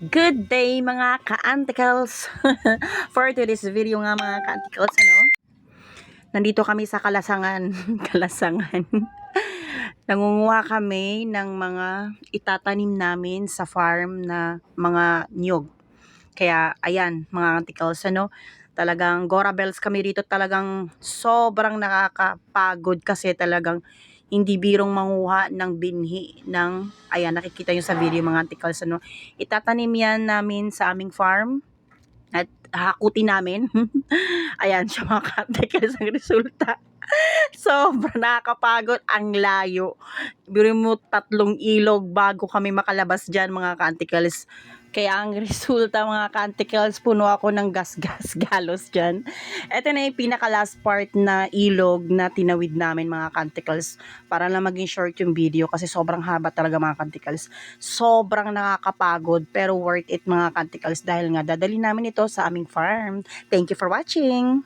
Good day mga ka-anticals! For today's video nga mga ka-anticals, nandito kami sa Kalasangan. Kalasangan. Nangunguha kami ng mga itatanim namin sa farm na mga niyog. Kaya ayan mga ka-anticals, talagang Gora Bells kami dito, talagang sobrang nakakapagod kasi talagang hindi birong manguha ng binhi ng, ayan, nakikita nyo sa video mga antikals, itatanim yan namin sa aming farm at hakutin namin. Ayan siya mga antikals ang resulta. Sobrang nakakapagod, ang layo. Biro mo 3 ilog bago kami makalabas dyan mga ka-anticals. Kaya ang resulta mga ka-anticals, puno ako ng gas-gas galos dyan. Ito na yung pinaka last part na ilog na tinawid namin mga ka-anticals. Para lang maging short yung video kasi sobrang haba talaga mga ka-anticals. Sobrang nakakapagod pero worth it mga ka-anticals dahil nga dadali namin ito sa aming farm. Thank you for watching!